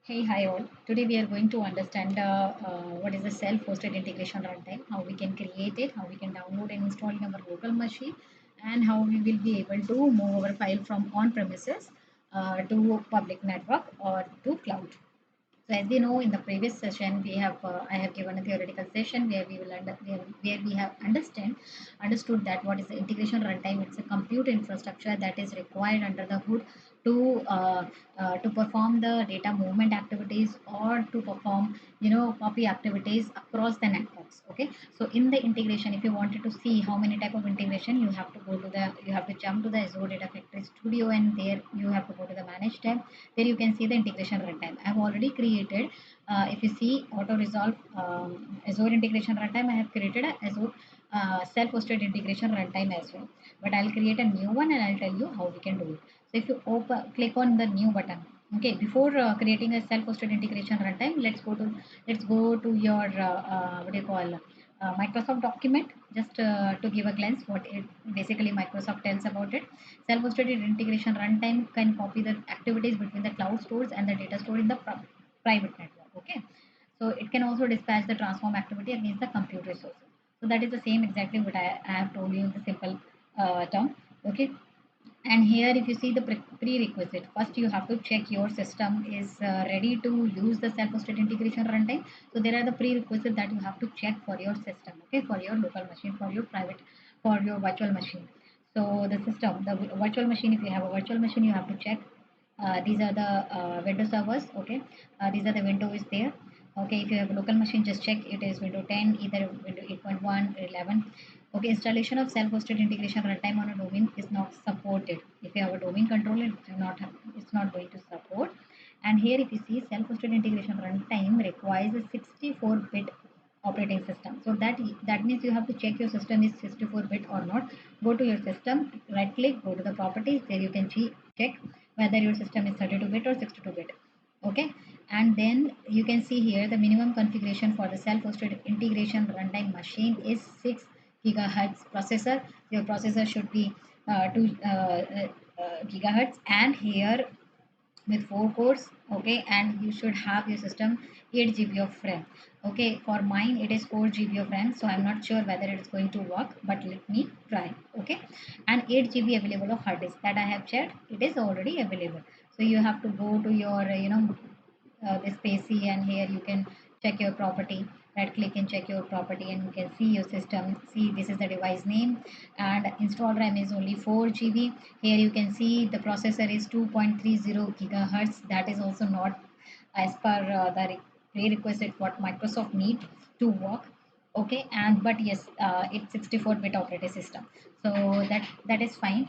Hey, hi all. Today we are going to understand what is the self-hosted integration runtime, how we can create it, how we can download and install in our local machine, and how we will be able to move our file from on-premises to public network or to cloud. So as we know, in the previous session, I have given a theoretical session where where we have understood that what is the integration runtime. It's a compute infrastructure that is required under the hood to perform the data movement activities or to perform copy activities across the networks. Okay, so in the integration, if you wanted to see how many type of integration, you have to jump to the Azure Data Factory Studio, and there you have to go to the Manage tab. There you can see the integration runtime. I've already created, if you see auto resolve Azure integration runtime, I have created a Azure self-hosted integration runtime as well. But I'll create a new one and I'll tell you how we can do it. So if you click on the new button, okay, before creating a self-hosted integration runtime, let's go to your what do you call Microsoft document, just to give a glance what it basically Microsoft tells about it. Self-hosted integration runtime can copy the activities between the cloud stores and the data stored in the private network. Okay, so it can also dispatch the transform activity against the compute resources. So that is the same exactly what I have told you in the simple term. Okay, and here if you see the prerequisite, first you have to check your system is ready to use the self-hosted integration runtime. So there are the prerequisites that you have to check for your system, okay, for your local machine, for your private, for your virtual machine. So the virtual machine, if you have a virtual machine, you have to check these are the windows servers. Okay, these are the windows there. Okay, if you have a local machine, just check it is window 10, either window 8.1 or 11. Okay, installation of self-hosted integration runtime on a domain is not supported. If you have a domain controller, it's not going to support. And here if you see, self-hosted integration runtime requires a 64-bit operating system. So that means you have to check your system is 64-bit or not. Go to your system, right click, go to the properties. There you can check whether your system is 32-bit or 62-bit. Okay, and then you can see here the minimum configuration for the self-hosted integration runtime machine is 6 gigahertz processor. Your processor should be 2 gigahertz, and here with 4 cores. Okay, and you should have your system 8 GB of RAM. Okay, for mine it is 4 GB of RAM, so I'm not sure whether it's going to work, but let me try. Okay, and 8 GB available of hard disk that I have checked, it is already available. So you have to go to your this PC, and here you can check your property. Right click and check your property, and you can see your system. See, this is the device name, and install RAM is only 4 GB. Here you can see the processor is 2.30 gigahertz. That is also not as per the prerequisite what Microsoft need to work. Okay, and but yes, it's 64-bit operating system, so that is fine.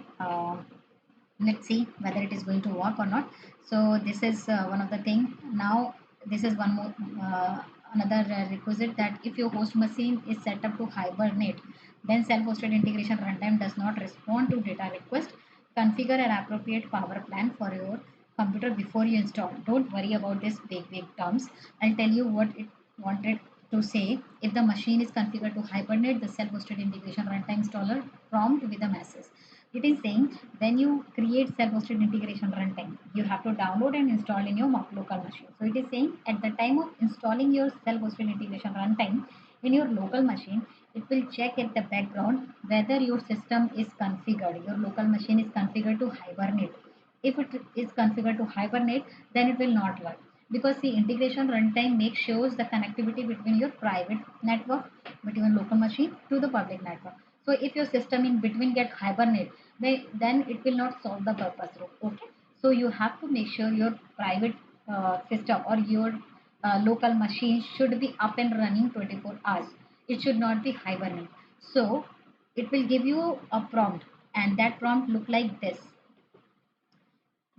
Let's see whether it is going to work or not. So this is one of the thing. Now this is one more another requisite, that if your host machine is set up to hibernate, then self-hosted integration runtime does not respond to data request. Configure an appropriate power plan for your computer before you install. Don't worry about this big terms. I'll tell you what it wanted to say. If the machine is configured to hibernate, the self-hosted integration runtime installer prompt with a message. It is saying when you create self-hosted integration runtime, you have to download and install in your local machine. So it is saying at the time of installing your self-hosted integration runtime in your local machine, it will check at the background whether your system is configured, your local machine is configured to hibernate. If it is configured to hibernate, then it will not work, because the integration runtime makes shows the connectivity between your private network, between local machine to the public network. So if your system in between get hibernate, then it will not solve the purpose. Okay, so you have to make sure your private system or your local machine should be up and running 24 hours. It should not be hibernate. So it will give you a prompt, and that prompt look like this.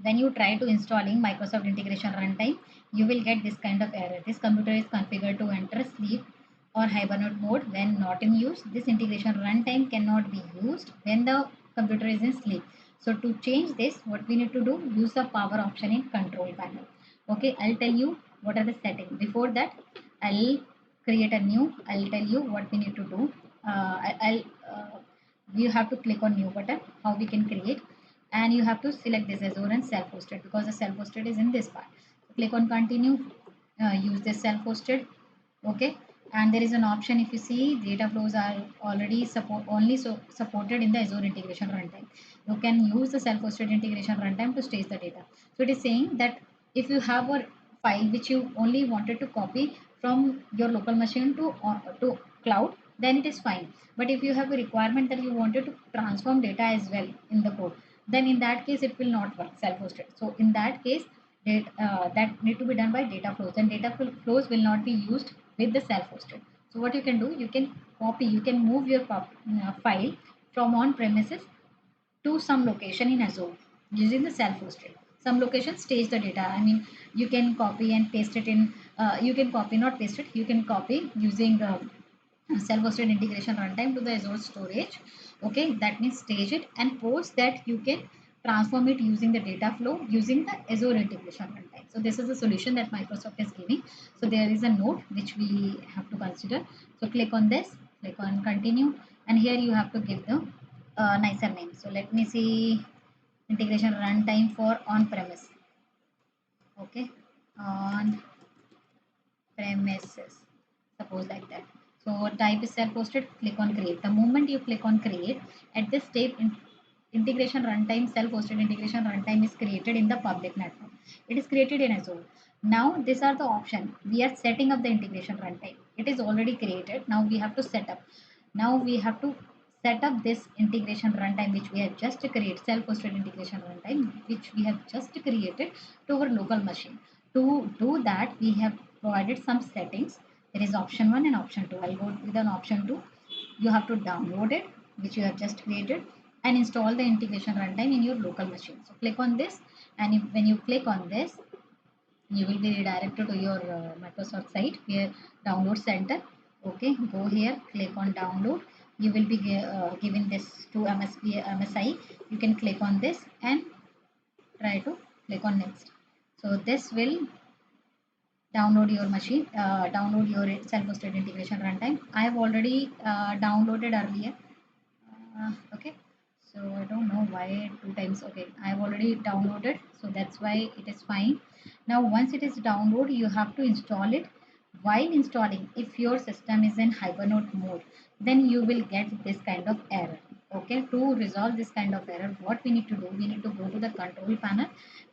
When you try to installing Microsoft integration runtime, you will get this kind of error. This computer is configured to enter sleep or hibernate mode when not in use. This integration runtime cannot be used when the computer is in sleep. So to change this, what we need to do, use the power option in control panel. Okay, I'll tell you what are the settings. Before that, I'll create a new. I'll tell you what we need to do. I'll you have to click on new button, how we can create, and you have to select this Azure and self-hosted, because the self-hosted is in this part. Click on continue, use this self-hosted. Okay, and there is an option, if you see, data flows are already supported in the Azure integration runtime. You can use the self-hosted integration runtime to stage the data. So it is saying that if you have a file which you only wanted to copy from your local machine to cloud, then it is fine. But if you have a requirement that you wanted to transform data as well in the code, then in that case it will not work self-hosted. So in that case, that need to be done by data flows, and flows will not be used with the self-hosted. So what you can do, you can move your file from on premises to some location in Azure using the self-hosted. Some locations stage the data. I mean, you can copy and paste it in. You can copy, not paste it. You can copy using self-hosted integration runtime to the Azure storage. Okay, that means stage it, and post that you can transform it using the data flow using the Azure integration runtime. So this is the solution that Microsoft is giving. So there is a note which we have to consider. So click on this, click on continue, and here you have to give the nicer name. So let me see, integration runtime for on-premise. Okay, on premises, suppose like that. So type is self-hosted, click on create. The moment you click on create, at this step, integration runtime, self-hosted integration runtime is created in the public network. It is created in Azure. Now these are the options. We are setting up the integration runtime. It is already created. Now we have to set up. Now we have to set up this integration runtime which we have just created, self-hosted integration runtime which we have just created to our local machine. To do that, we have provided some settings. There is option 1 and option 2. I'll go with an option 2. You have to download it, which you have just created, and install the integration runtime in your local machine. So click on this, and when you click on this, you will be redirected to your Microsoft site here, download center. Okay, go here, click on download. You will be given this to MSI. You can click on this and try to click on next. So this will download your machine, download your self-hosted integration runtime. I have already downloaded earlier. Okay, so I don't know why two times. Okay, I have already downloaded, so that's why it is fine. Now once it is downloaded, you have to install it. While installing, if your system is in hibernate mode, then you will get this kind of error. Okay, to resolve this kind of error, what we need to do, we need to go to the control panel,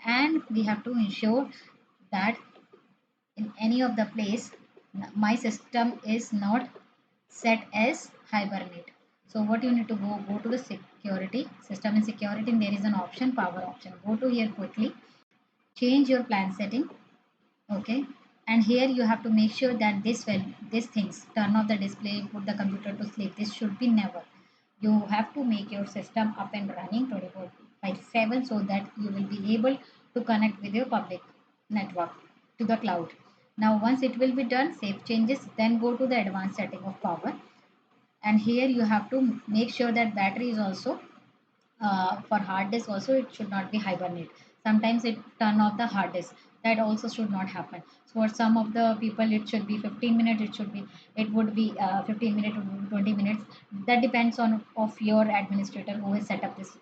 and we have to ensure that in any of the place my system is not set as hibernate. So what you need to go to the security, system and security, and there is an option, power option. Go to here quickly, change your plan setting. Okay, and here you have to make sure that these things, turn off the display, put the computer to sleep, this should be never. You have to make your system up and running 24/7 so that you will be able to connect with your public network to the cloud. Now once it will be done, save changes, then go to the advanced setting of power, and here you have to make sure that battery is also for hard disk also, it should not be hibernate. Sometimes it turn off the hard disk, that also should not happen. So for some of the people it should be 15 minutes, it would be 15 minutes to 20 minutes. That depends on of your administrator who has set up this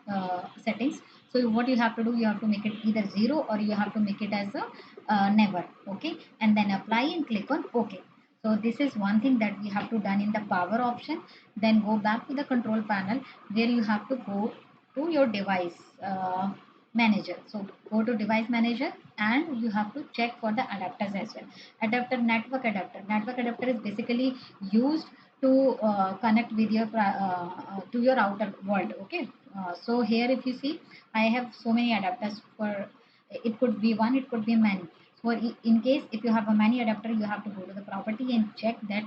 settings. So what you have to do, you have to make it either 0 or you have to make it as a never. Okay, and then apply and click on OK. So this is one thing that we have to done in the power option. Then go back to the control panel where you have to go to your device manager. So go to device manager and you have to check for the adapters as well. Adapter, network adapter. Network adapter is basically used to connect with your to your outer world. Okay. So here if you see, I have so many adapters for, it could be one, it could be many. So in case if you have a many adapter, you have to go to the property and check that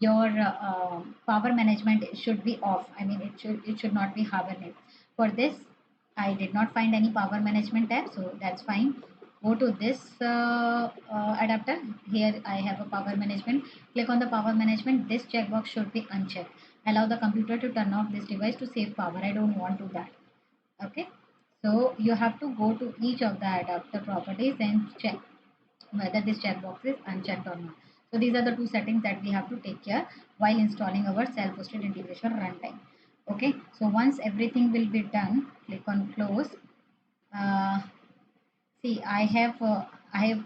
your power management should be off. I mean, it should not be hibernate. For this, I did not find any power management tab, so that's fine. Go to this adapter. Here I have a power management. Click on the power management. This checkbox should be unchecked. Allow the computer to turn off this device to save power. I don't want to do that. Okay. So you have to go to each of the adapter properties and check whether this checkbox is unchecked or not. So these are the two settings that we have to take care while installing our self-hosted integration runtime. Okay, so once everything will be done, click on close. Uh, See, I have I have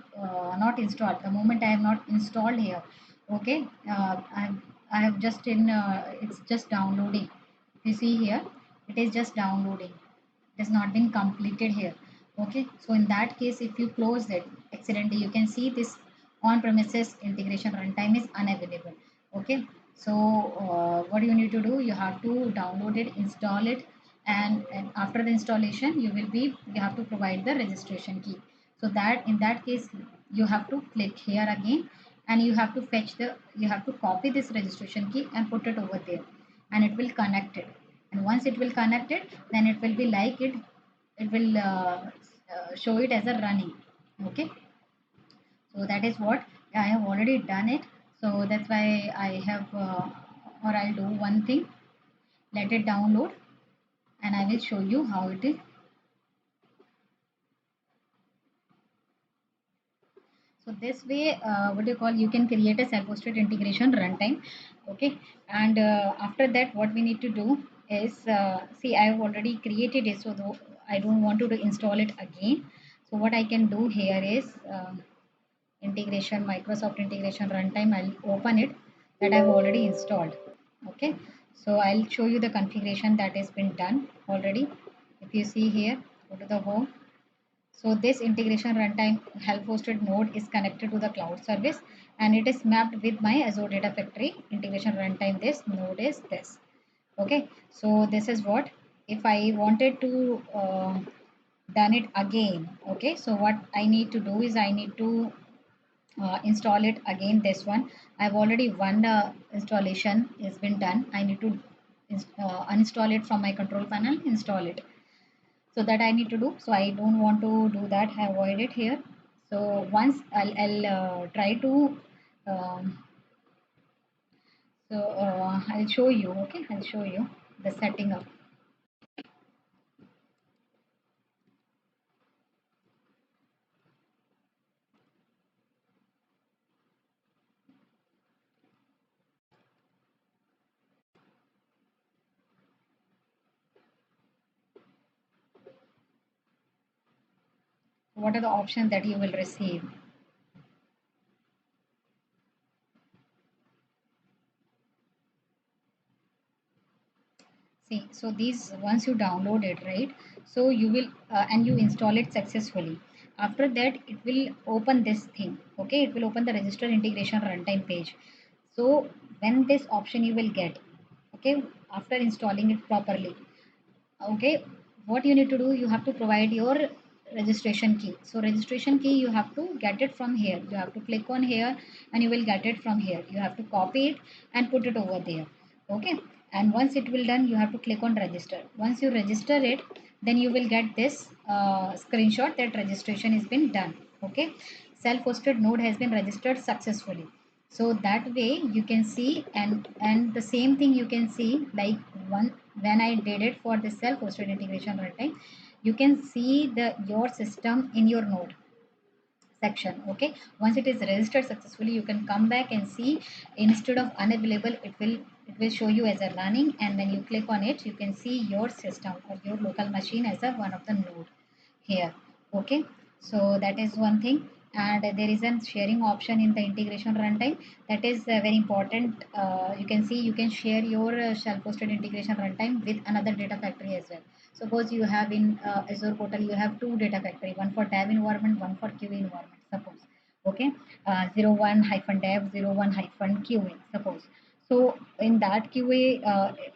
not installed. The moment I have not installed here, okay, I have just in it's just downloading. You see here, it is just downloading. It has not been completed here. Okay, so in that case, if you close it accidentally, you can see this on-premises integration runtime is unavailable. Okay, so what you need to do, you have to download it, install it, and after the installation, you have to provide the registration key. So that in that case, you have to click here again, and you have to copy this registration key and put it over there, and it will connect it. And once it will connect it, then it will be like it will show it as a running. Okay, so that is what I have already done it. So that's why I have or I'll do one thing, let it download, and I will show you how it is. So this way, what do you call, you can create a self-hosted integration runtime. Okay, and after that, what we need to do is, see, I have already created it, so though I don't want to install it again. So what I can do here is integration, Microsoft integration runtime. I'll open it that I've already installed. Okay, so I'll show you the configuration that has been done already. If you see here, go to the home. So this integration runtime self-hosted node is connected to the cloud service, and it is mapped with my Azure Data Factory integration runtime. This node is this. Okay, so this is what, if I wanted to done it again. Okay, so what I need to do is I need to install it again. This one I've already one installation has been done. I need to uninstall it from my control panel, install it. So that I need to do. So I don't want to do that. I avoid it here. So once I'll try to. Um, I'll show you. Okay, I'll show you the setting up. What are the options that you will receive? See, so these, once you download it, right? So you will and you install it successfully. After that, it will open this thing. Okay, it will open the register integration runtime page. So when this option you will get, okay, after installing it properly, okay, what you need to do, you have to provide your registration key. So registration key, you have to get it from here. You have to click on here, and you will get it from here. You have to copy it and put it over there. Okay, and once it will done, you have to click on register. Once you register it, then you will get this screenshot that registration has been done. Okay, self-hosted node has been registered successfully. So that way you can see, and the same thing you can see, like one, when I did it for the self-hosted integration runtime, you can see the your system in your node section. Okay, once it is registered successfully, you can come back and see, instead of unavailable, it will show you as a running, and when you click on it, you can see your system or your local machine as a one of the node here. Okay, so that is one thing. And there is a sharing option in the integration runtime, that is very important. You can see, you can share your self-hosted integration runtime with another data factory as well. Suppose you have in Azure portal, you have two data factory, one for dev environment, one for QA environment, suppose. Okay, 01 hyphen dev, 01 hyphen QA, suppose. So in that QA,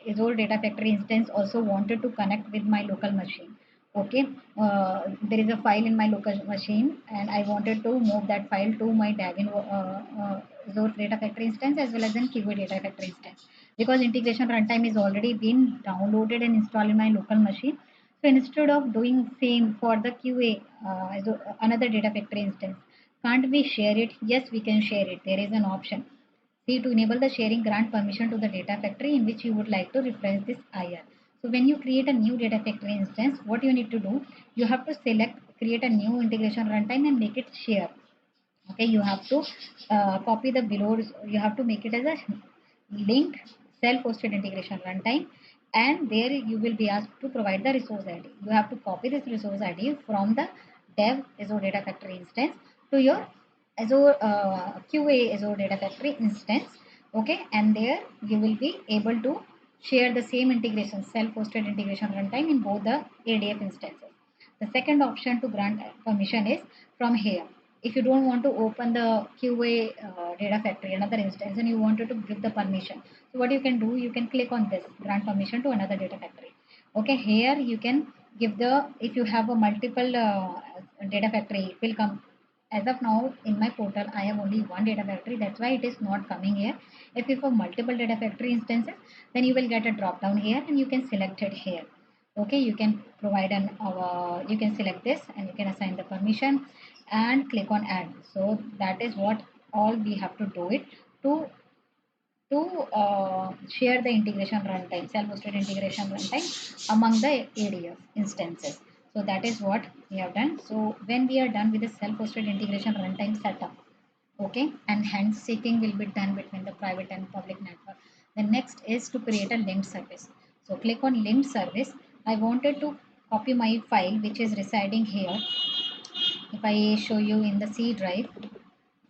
Azure data factory instance also wanted to connect with my local machine. Okay, there is a file in my local machine, and I wanted to move that file to my Davin Azure data factory instance as well as in QA data factory instance, because integration runtime is already been downloaded and installed in my local machine. So instead of doing same for the QA, another data factory instance, can't we share it? Yes, we can share it. There is an option. See, to enable the sharing, grant permission to the data factory in which you would like to reference this IR. So when you create a new data factory instance, what you need to do, you have to select, create a new integration runtime and make it share. Okay, you have to copy the below, you have to make it as a linked self-hosted integration runtime, and there you will be asked to provide the resource ID. You have to copy this resource ID from the dev Azure data factory instance, to your Azure QA Azure Data Factory instance. Okay, and there you will be able to share the same integration, self-hosted integration runtime in both the ADF instances. The second option to grant permission is from here. If you don't want to open the QA Data Factory, another instance, and you wanted to give the permission, so what you can do, you can click on this grant permission to another data factory. Okay, here you can give the, if you have a multiple data factory, it will come. As of now in my portal I have only one data factory, that's why it is not coming here. If you have multiple data factory instances, then you will get a drop down here and you can select it here. Okay, you can provide an you can select this and you can assign the permission and click on add. So that is what all we have to do it to share the integration runtime, self-hosted integration runtime among the ADF instances. So that is what we have done. So when we are done with the self-hosted integration runtime setup, okay, and handshaking will be done between the private and public network. The next is to create a linked service. So click on linked service. I wanted to copy my file which is residing here. If I show you in the C drive,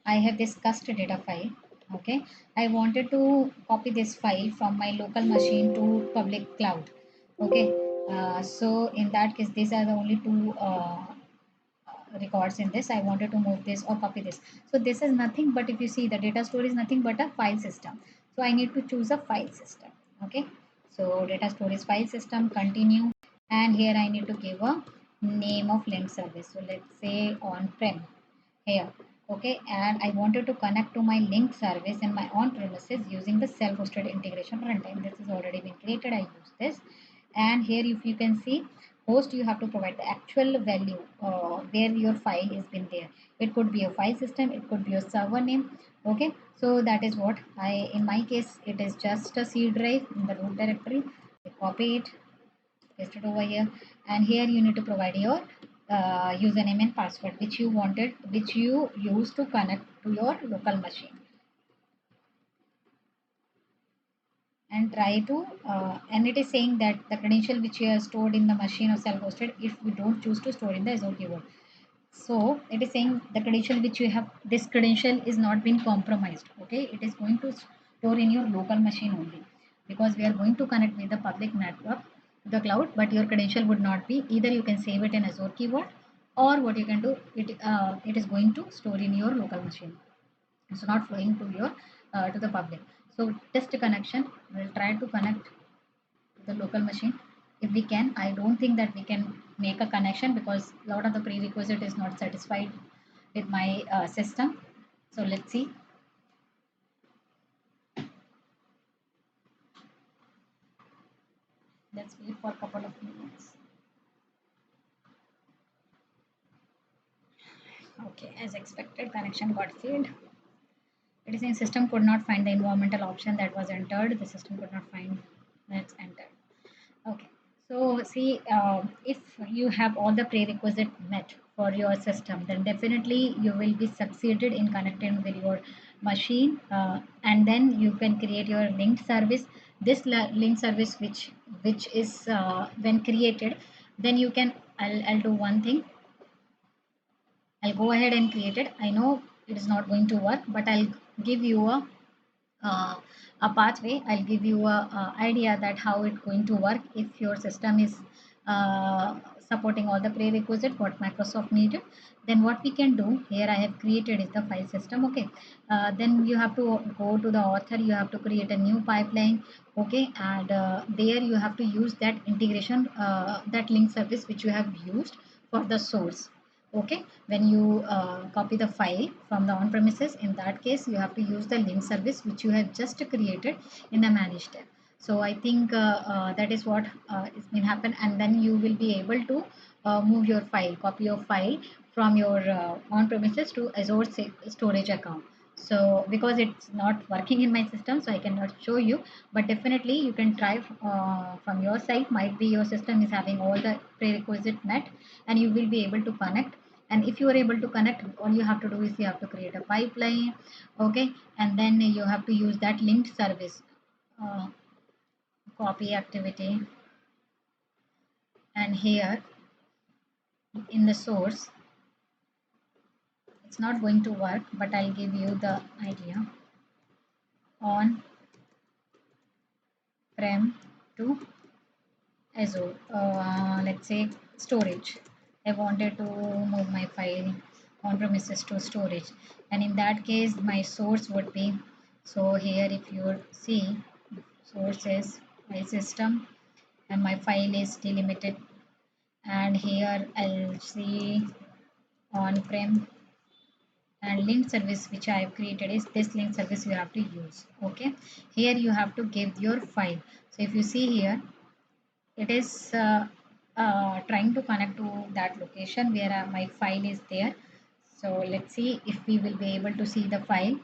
I have this cust data file. Okay, I wanted to copy this file from my local machine to public cloud. Okay, so in that case, these are the only two records in this. I wanted to move this or copy this. So this is nothing but, if you see, the data store is nothing but a file system. So I need to choose a file system. Okay, so data store is file system, continue, and here I need to give a name of link service. So let's say on-prem here. Okay, and I wanted to connect to my link service in my on premises using the self-hosted integration runtime. This has already been created. I use this, and here if you can see host, you have to provide the actual value where your file is been there. It could be a file system, it could be a server name. Okay, so that is what I, in my case it is just a C drive in the root directory. I copy it, paste it over here, and here you need to provide your username and password which you wanted, which you use to connect to your local machine, and try to and it is saying that the credential which you have stored in the machine or self-hosted, if we don't choose to store in the Azure keyword, so it is saying the credential which you have, this credential is not been compromised. Okay, it is going to store in your local machine only, because we are going to connect with the public network to the cloud, but your credential would not be. Either you can save it in Azure keyword, or what you can do, it is going to store in your local machine. It's not flowing to your to the public. So test connection, we'll try to connect to the local machine if we can. I don't think that we can make a connection because a lot of the prerequisite is not satisfied with my system. So let's see. Let's wait for a couple of minutes. Okay, as expected, connection got failed. It is saying system could not find the environmental option that was entered. The system could not find that's entered. Okay, so see, if you have all the prerequisite met for your system, then definitely you will be succeeded in connecting with your machine, and then you can create your linked service. This link service, which is when created, then you can. I'll do one thing. I'll go ahead and create it. I know it is not going to work, but I'll give you uh, a pathway. I'll give you a idea that how it's going to work if your system is supporting all the prerequisite what Microsoft needed. Then what we can do here, I have created is the file system. Okay, then you have to go to the author. You have to create a new pipeline. Okay, and there you have to use that integration, that link service which you have used for the source. Okay, when you copy the file from the on premises, in that case you have to use the link service which you have just created in the manage tab. So I think that is what is been happen, and then you will be able to move your file, copy your file from your on premises to Azure storage account. So because it's not working in my system, so I cannot show you, but definitely you can try from your side. Might be your system is having all the prerequisite met, and you will be able to connect. And if you are able to connect, all you have to do is you have to create a pipeline. Okay, and then you have to use that linked service, uh, copy activity, and here in the source, it's not going to work, but I'll give you the idea. On prem to Azure, let's say storage. I wanted to move my file on premises to storage, and in that case, my source would be, so here if you see, source is my system and my file is delimited, and here I'll see on-prem, and link service which I have created is this link service you have to use. Okay, here you have to give your file. So if you see here, it is trying to connect to that location where my file is there. So let's see if we will be able to see the file,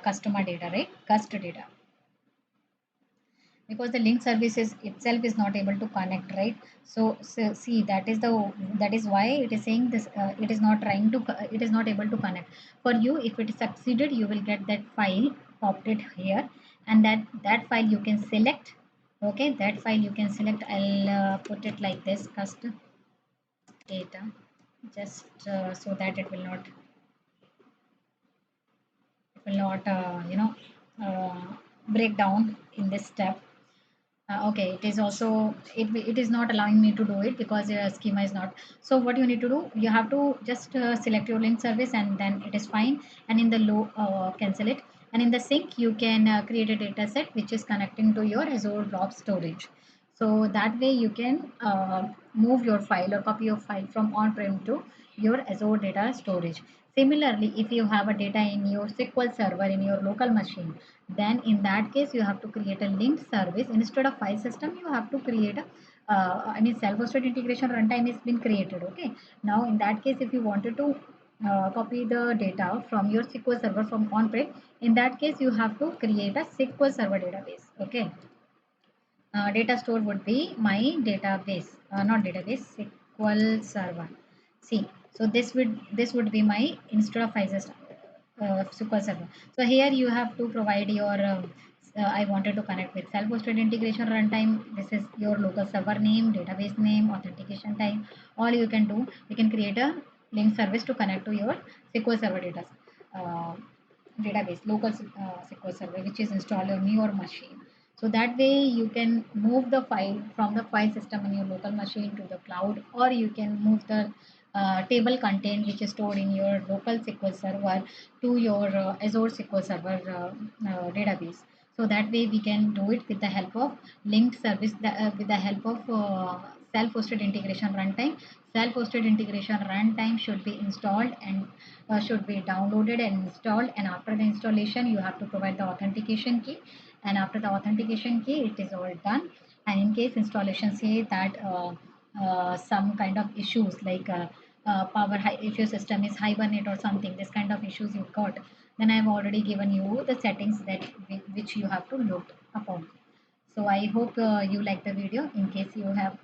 customer data, right? Cust data, because the link services itself is not able to connect, right? So see, that is why it is saying this, it is not trying to it is not able to connect. For you, if it is succeeded, you will get that file popped it here, and that file you can select. Okay, that file you can select. I'll put it like this, custom data, just so that it will not uh, break down in this step. Okay, it is also, it is not allowing me to do it because your schema is not. So what you need to do, you have to just select your link service, and then it is fine. And in the low, cancel it. And in the sync, you can create a data set which is connecting to your Azure blob storage. So that way you can move your file or copy your file from on-prem to your Azure data storage. Similarly, if you have a data in your SQL server in your local machine, then in that case you have to create a linked service. Instead of file system, you have to create a self-hosted integration runtime has been created. Okay, now in that case, if you wanted to copy the data from your SQL server from on-prem, in that case you have to create a SQL server database. Okay, data store would be my database, not database, SQL server. See, so this would be my, instead of file system, SQL server. So here you have to provide your. I wanted to connect with self-hosted integration runtime. This is your local server name, database name, authentication time. All you can do, you can create a link service to connect to your SQL server data. Uh, Database, local SQL server, which is installed on your machine. So that way you can move the file from the file system in your local machine to the cloud, or you can move the table content which is stored in your local SQL server to your Azure SQL server database. So that way we can do it with the help of linked service, with the help of self-hosted integration runtime. Self-hosted integration runtime should be installed and should be downloaded and installed. And after the installation, you have to provide the authentication key. And after the authentication key, it is all done. And in case installation say that some kind of issues like if your system is hibernate or something, this kind of issues you got, then I've already given you the settings that which you have to look upon. So I hope you like the video. In case you have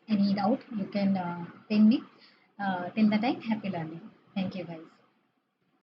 any doubt, you can ping me. Till the time, happy learning. Thank you, guys.